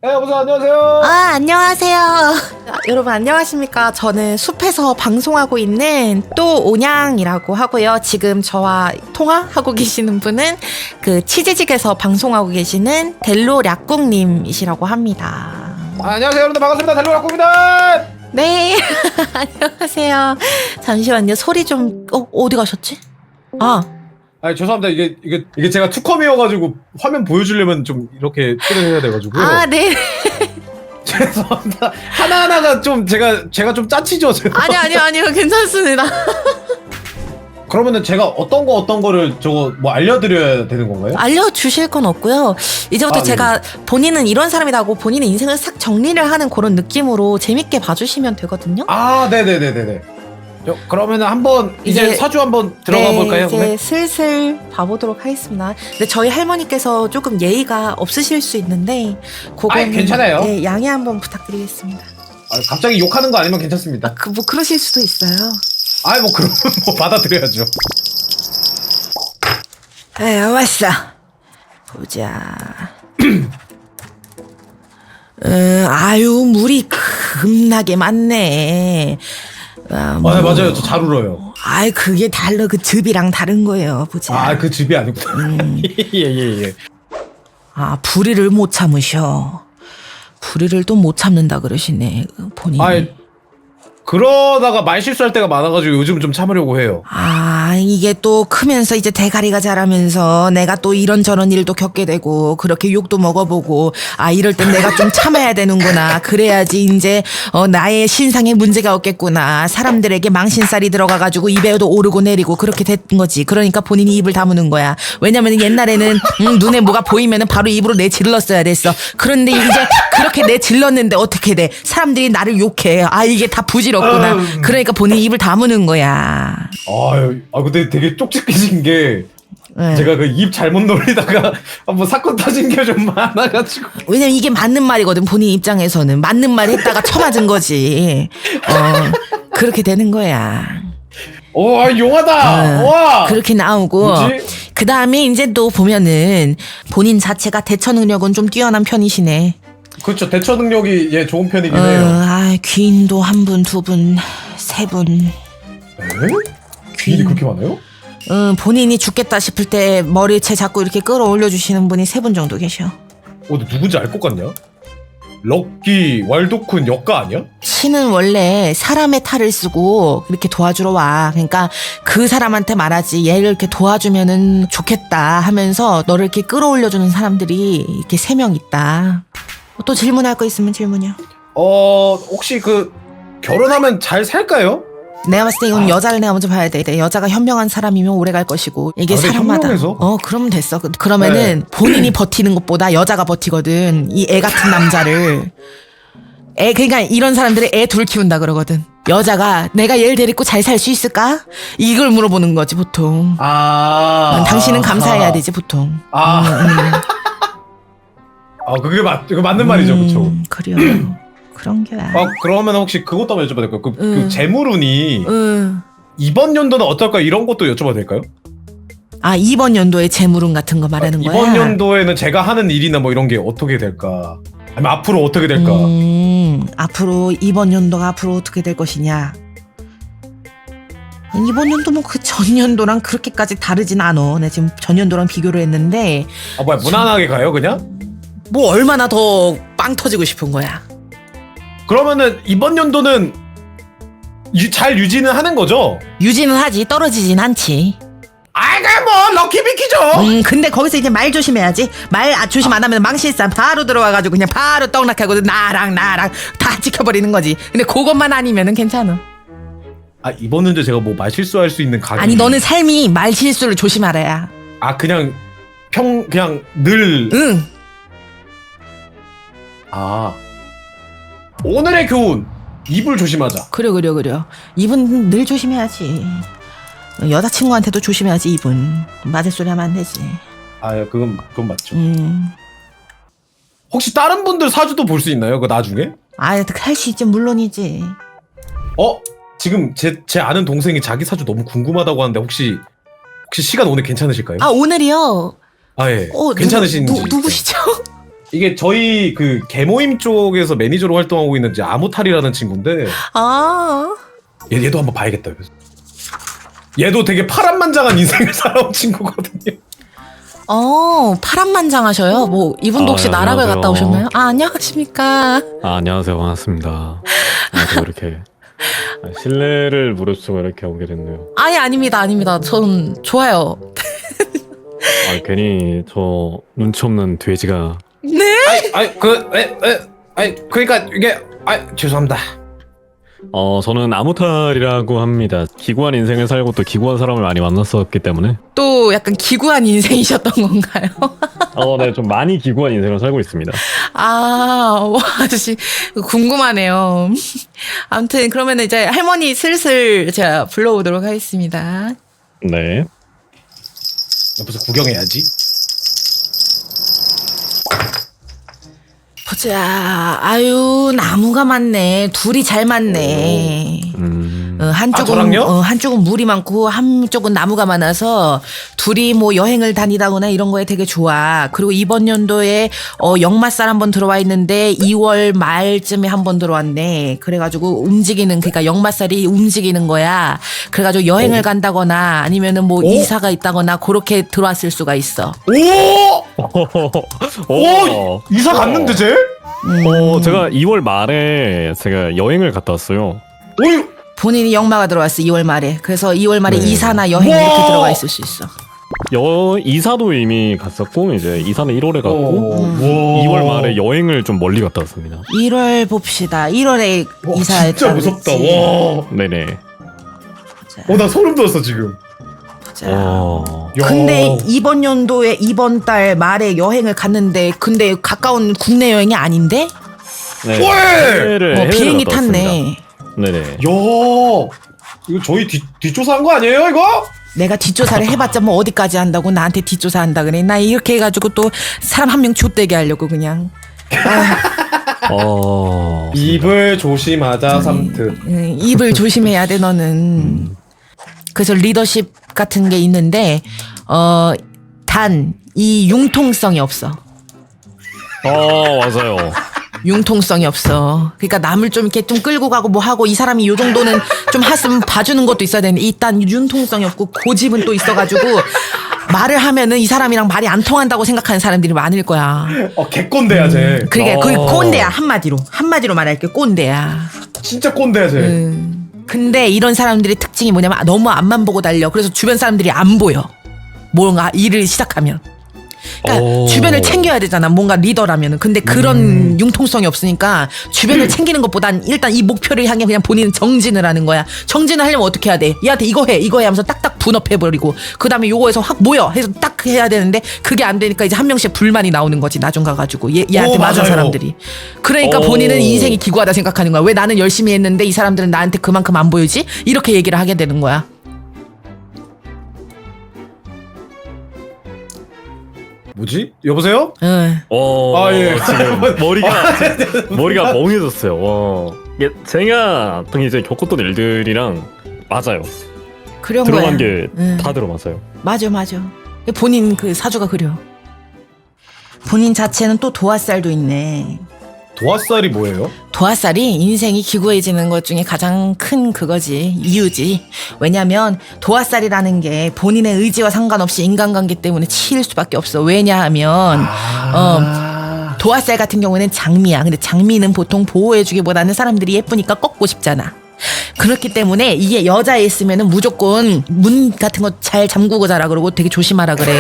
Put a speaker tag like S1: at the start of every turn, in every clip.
S1: 네, 여보세요. 안녕하세요.
S2: 안녕하세요. 여러분 안녕하십니까? 저는 숲에서 방송하고 있는 또 온양이라고 하고요. 지금 저와 통화하고 계시는 분은 그 치즈직에서 방송하고 계시는 델로 략국님이시라고 합니다.
S1: 안녕하세요, 여러분들 반갑습니다. 달로락국입니다.
S2: 네. 안녕하세요. 잠시만요. 소리 좀 어디 가셨지?
S1: 아니 죄송합니다. 이게 제가 투컴이어가지고 화면 보여주려면 좀 이렇게 표현해야 돼가지고요.
S2: 네.
S1: 죄송합니다. 하나하나가 좀 제가 좀 짜치죠.
S2: 아니요. 괜찮습니다.
S1: 그러면은 제가 어떤 거를 저거 뭐 알려드려야 되는 건가요?
S2: 알려주실 건 없고요. 이제부터 제가 본인은 이런 사람이라고 본인의 인생을 싹 정리를 하는 그런 느낌으로 재밌게 봐주시면 되거든요.
S1: 네네네네네. 그러면은 한번 이제 사주 한번 들어가 볼까요?
S2: 이제 슬슬 봐보도록 하겠습니다. 근데 저희 할머니께서 조금 예의가 없으실 수 있는데 그거는
S1: 괜찮아요.
S2: 네, 양해 한번 부탁드리겠습니다.
S1: 갑자기 욕하는 거 아니면 괜찮습니다.
S2: 뭐 그러실 수도 있어요.
S1: 뭐 그러면 뭐 받아들여야죠.
S2: 왔어. 보자. 물이 겁나게 많네.
S1: 맞아요. 저 잘 울어요.
S2: 그게 달러 그 즙이랑 다른 거예요. 보자.
S1: 그 즙이 아니구나. 예.
S2: 불의를 못 참으셔. 불의를 또 못 참는다 그러시네. 본인이.
S1: 그러다가 말 실수할 때가 많아가지고 요즘 좀 참으려고 해요.
S2: 이게 또 크면서 이제 대가리가 자라면서 내가 또 이런저런 일도 겪게 되고 그렇게 욕도 먹어보고 이럴 땐 내가 좀 참아야 되는구나. 그래야지 이제 나의 신상에 문제가 없겠구나. 사람들에게 망신살이 들어가가지고 입에도 오르고 내리고 그렇게 된 거지. 그러니까 본인이 입을 다무는 거야. 왜냐면 옛날에는 눈에 뭐가 보이면은 바로 입으로 내질렀어야 됐어. 그런데 이제 그렇게 내질렀는데 어떻게 돼? 사람들이 나를 욕해. 이게 다 부질없구나. 그러니까 본인이 입을 다무는 거야.
S1: 근데 되게 쪽집게진 게 제가 그 입 잘못 놀리다가 한번 사건 터진 게 좀 많아가지고.
S2: 왜냐면 이게 맞는 말이거든. 본인 입장에서는 맞는 말 했다가 쳐맞은 거지. 그렇게 되는 거야.
S1: 용하다. 와.
S2: 그렇게 나오고 그 다음에 이제 또 보면은 본인 자체가 대처 능력은 좀 뛰어난 편이시네.
S1: 그렇죠. 대처 능력이 좋은 편이긴 해요.
S2: 귀인도 한 분, 두 분, 세 분.
S1: 귀인이 그렇게 많아요?
S2: 본인이 죽겠다 싶을 때 머리채 자꾸 이렇게 끌어올려 주시는 분이 세 분 정도 계셔.
S1: 근데 누군지 알 것 같냐? 럭키, 왈도쿤 역가 아니야?
S2: 신은 원래 사람의 탈을 쓰고 이렇게 도와주러 와. 그러니까 그 사람한테 말하지. 얘를 이렇게 도와주면은 좋겠다 하면서 너를 이렇게 끌어올려주는 사람들이 이렇게 3명 있다. 또 질문할 거 있으면 질문이요.
S1: 혹시 결혼하면 잘 살까요?
S2: 내가 봤을 때 이건 여자를 내가 먼저 봐야 돼. 여자가 현명한 사람이면 오래 갈 것이고 이게 사람마다.
S1: 현명해서?
S2: 그러면 됐어. 그러면은 본인이 버티는 것보다 여자가 버티거든. 이 애 같은 남자를. 그러니까 이런 사람들이 애 둘 키운다 그러거든. 여자가 내가 얘를 데리고 잘 살 수 있을까? 이걸 물어보는 거지 보통. 당신은 감사해야 되지 보통.
S1: 그게 맞는 말이죠, 그렇죠?
S2: 그래요. 그런 게야.
S1: 그러면 혹시 그것도 한번 여쭤봐도 될까요? 그 재물운이 이번 연도는 어떨까 이런 것도 여쭤봐도 될까요?
S2: 이번 연도에 재물운 같은 거 말하는 거야?
S1: 이번 연도에는 제가 하는 일이나 뭐 이런 게 어떻게 될까? 아니면 앞으로 어떻게 될까?
S2: 앞으로 이번 연도가 앞으로 어떻게 될 것이냐? 이번 연도 뭐 그 전년도랑 그렇게까지 다르진 않아. 내가 지금 전년도랑 비교를 했는데.
S1: 무난하게 가요 그냥?
S2: 뭐 얼마나 더 빵 터지고 싶은 거야?
S1: 그러면은 이번 연도는 잘 유지는 하는 거죠?
S2: 유지는 하지 떨어지진 않지.
S1: 뭐 럭키비키죠.
S2: 근데 거기서 이제 말 조심해야지. 말 조심 안 하면 망실산 바로 들어와가지고 그냥 바로 떡락하고 나랑 다 찍혀버리는 거지. 근데 그것만 아니면은 괜찮아.
S1: 이번 연도 제가 뭐 말실수할 수 있는 각이.
S2: 너는 삶이 말실수를 조심하래야.
S1: 그냥 늘.
S2: 응.
S1: 오늘의 교훈. 입을 조심하자.
S2: 그래. 입은 늘 조심해야지. 여자친구한테도 조심해야지. 입은 맞을 소리 하면 안 되지.
S1: 그건 맞죠. 혹시 다른 분들 사주도 볼 수 있나요? 나중에?
S2: 할 수 있지. 물론이지.
S1: 지금 제 아는 동생이 자기 사주 너무 궁금하다고 하는데 혹시 시간 오늘 괜찮으실까요?
S2: 오늘이요?
S1: 예. 괜찮으신지.
S2: 누구시죠?
S1: 이게 저희 그 개모임 쪽에서 매니저로 활동하고 있는 이제 아무탈이라는 친구인데
S2: 아.
S1: 얘도 한번 봐야겠다. 그래서. 얘도 되게 파란만장한 인생을 살아온 친구거든요.
S2: 파란만장하셔요. 뭐 이분도 혹시
S3: 아,
S2: 나락을
S3: 안녕하세요.
S2: 갔다 오셨나요? 아, 안녕하십니까.
S3: 안녕하세요. 반갑습니다. 또 이렇게 신뢰를 무릅쓰고 이렇게 오게 됐네요.
S2: 아예 아닙니다. 전 좋아요.
S3: 괜히 저 눈치 없는 돼지가
S2: 네?
S1: 그러니까 이게, 죄송합니다.
S3: 저는 아무탈이라고 합니다. 기구한 인생을 살고 또 기구한 사람을 많이 만났었기 때문에
S2: 또 약간 기구한 인생이셨던 건가요?
S3: 네, 좀 많이 기구한 인생을 살고 있습니다.
S2: 와, 아저씨, 궁금하네요. 아무튼, 그러면 이제 할머니 슬슬 제가 불러오도록 하겠습니다.
S3: 네.
S1: 옆에서 구경해야지.
S2: 보자. 아유, 나무가 많네. 둘이 잘 맞네.
S1: 저랑요?
S2: 한쪽은 물이 많고 한쪽은 나무가 많아서 둘이 뭐 여행을 다니다거나 이런 거에 되게 좋아. 그리고 이번 연도에 역마살 한번 들어와 있는데 2월 말쯤에 한번 들어왔네. 그래가지고 그러니까 역마살이 움직이는 거야. 그래가지고 여행을 간다거나 아니면은 뭐 이사가 있다거나 그렇게 들어왔을 수가 있어.
S1: 오! 이사 갔는데 쟤?
S3: 제가 2월 말에 제가 여행을 갔다 왔어요.
S1: 어이!
S2: 본인이 역마가 들어왔어 2월 말에. 그래서 2월 말에
S3: 네.
S2: 이사나 여행 이렇게 들어가 있을 수 있어.
S3: 이사도 이미 갔었고 이제 이사는 1월에 갔고 2월 말에 여행을 좀 멀리 갔다 왔습니다.
S2: 1월 봅시다. 1월에
S1: 와,
S2: 이사했다.
S1: 진짜 무섭다. 와.
S3: 네네.
S1: 나 소름 돋았어 지금.
S3: 야.
S2: 근데 이번 연도에 이번 달 말에 여행을 갔는데 근데 가까운 국내 여행이 아닌데?
S3: 네.
S1: 왜?
S2: 비행기
S3: 갔다
S2: 탔네.
S3: 왔습니다. 네네.
S1: 야, 이거 저희 뒷조사한 거 아니에요 이거?
S2: 내가 뒷조사를 해봤자 뭐 어디까지 한다고 나한테 뒷조사한다 그래. 나 이렇게 해가지고 또 사람 한 명 좆되게 하려고 그냥.
S1: 입을 조심하자 삼트.
S2: 입을 조심해야 돼 너는. 그래서 리더십 같은 게 있는데 단 이 융통성이 없어.
S3: 맞아요.
S2: 융통성이 없어. 그러니까 남을 좀 이렇게 좀 끌고 가고 뭐 하고 이 사람이 요 정도는 좀 했으면 봐주는 것도 있어야 되는데 일단 융통성이 없고 고집은 또 있어가지고 말을 하면은 이 사람이랑 말이 안 통한다고 생각하는 사람들이 많을 거야.
S1: 개꼰대야 쟤.
S2: 그러게 그게 꼰대야 한마디로 말할게 꼰대야.
S1: 진짜 꼰대야 쟤.
S2: 근데 이런 사람들의 특징이 뭐냐면 너무 앞만 보고 달려. 그래서 주변 사람들이 안 보여. 뭔가 일을 시작하면. 그러니까 주변을 챙겨야 되잖아. 뭔가 리더라면은. 근데 그런 융통성이 없으니까 주변을 챙기는 것보단 일단 이 목표를 향해 그냥 본인은 정진을 하는 거야. 정진을 하려면 어떻게 해야 돼? 얘한테 이거 해 하면서 딱딱 분업해버리고 그 다음에 요거에서 확 모여 해서 딱 해야 되는데 그게 안 되니까 이제 한 명씩 불만이 나오는 거지. 나중 가가지고 얘한테 맞은
S1: 맞아요.
S2: 사람들이. 그러니까 본인은 인생이 기구하다 생각하는 거야. 왜 나는 열심히 했는데 이 사람들은 나한테 그만큼 안 보이지? 이렇게 얘기를 하게 되는 거야.
S1: 뭐지? 여보세요?
S2: 응.
S1: 예.
S3: 지금 머리가 멍해졌어요. 이게 제가 또 이제 겪었던 일들이랑 맞아요.
S2: 그런
S3: 들어간
S2: 거야.
S3: 게 다 들어맞아요.
S2: 맞아. 본인 그 사주가 그려. 본인 자체는 또 도화살도 있네.
S1: 도화살이 뭐예요?
S2: 도화살이 인생이 기구해지는 것 중에 가장 큰 그거지. 이유지. 왜냐면 도화살이라는 게 본인의 의지와 상관없이 인간관계 때문에 치일 수밖에 없어. 왜냐하면 도화살 같은 경우에는 장미야. 근데 장미는 보통 보호해주기보다는 사람들이 예쁘니까 꺾고 싶잖아. 그렇기 때문에 이게 여자에 있으면은 무조건 문 같은 거 잘 잠그고 자라 그러고 되게 조심하라 그래.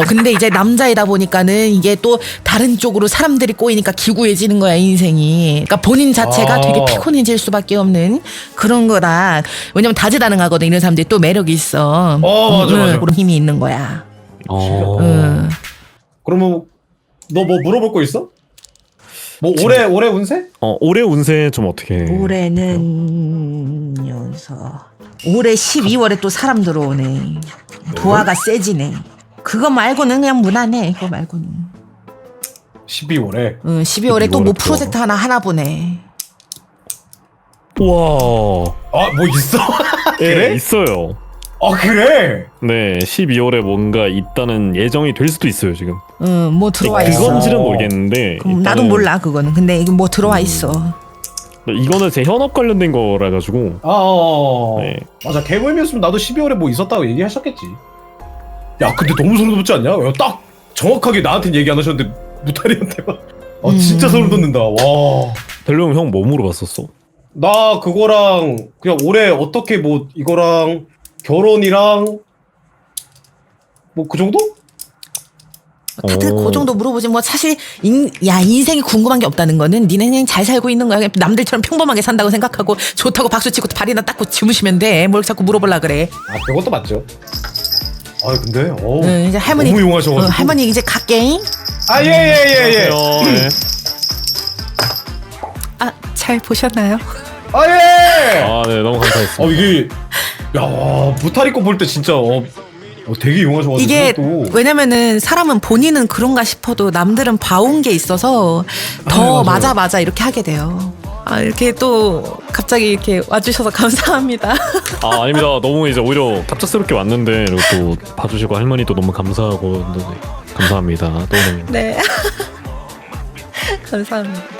S2: 근데 이제 남자이다 보니까는 이게 또 다른 쪽으로 사람들이 꼬이니까 기구해지는 거야 인생이. 그러니까 본인 자체가 되게 피곤해질 수밖에 없는 그런 거다. 왜냐면 다재다능하거든 이런 사람들이 또 매력이 있어.
S1: 맞아.
S2: 그런 힘이 있는 거야.
S1: 그러면 너 뭐 물어볼 거 있어? 뭐 올해 운세?
S3: 올해 운세 좀 어떻게?
S2: 올해는 올해 12월에 또 사람 들어오네. 도화가 세지네. 그거 말고는 그냥 무난해. 그거 말고는.
S1: 12월에.
S2: 12월에 또 뭐
S3: 12월에
S2: 프로젝트 하나 보네.
S3: 우와.
S1: 뭐 있어?
S3: 예,
S1: 그래?
S3: 있어요.
S1: 그래?
S3: 네, 12월에 뭔가 있다는 예정이 될 수도 있어요 지금.
S2: 뭐 들어와 있어.
S3: 그건지는 모르겠는데.
S2: 나도
S3: 일단은
S2: 몰라 그거는. 근데 이게 뭐 들어와 있어.
S3: 이거는 제 현업 관련된 거라 가지고. 네.
S1: 맞아. 개모임이었으면 나도 12월에 뭐 있었다고 얘기하셨겠지. 야, 근데 너무 소름 돋지 않냐? 야, 딱 정확하게 나한테는 얘기 안 하셨는데 무타리한테만. 진짜 소름 돋는다. 와.
S3: 델로 형 뭐 물어봤었어?
S1: 나 그거랑 그냥 올해 어떻게 뭐 이거랑 결혼이랑 뭐 그 정도?
S2: 다들 그 정도 물어보지 뭐 사실 인생이 궁금한 게 없다는 거는 니네 그냥 잘 살고 있는 거야. 그냥 남들처럼 평범하게 산다고 생각하고 좋다고 박수치고 발이나 닦고 주무시면 돼. 뭘 자꾸 물어보려 그래.
S1: 그것도 맞죠. 근데
S2: 이제 할머니
S1: 너무 용하셔가지고.
S2: 할머니 이제 갈게.
S1: 예.
S3: 네.
S2: 잘 보셨나요?
S1: 예.
S3: 네, 너무 감사했습니다.
S1: 이게 야, 무타리 거 볼 때 진짜 되게 용하셔가지고.
S2: 이게
S1: 또.
S2: 왜냐면은 사람은 본인은 그런가 싶어도 남들은 봐온 게 있어서 더
S1: 맞아요.
S2: 맞아 이렇게 하게 돼요. 이렇게 또 갑자기 이렇게 와주셔서 감사합니다.
S3: 아닙니다. 너무 이제 오히려 갑작스럽게 왔는데 그리고 또 봐주시고 할머니도 너무 감사하고 네, 감사합니다. 또
S2: 네. 감사합니다.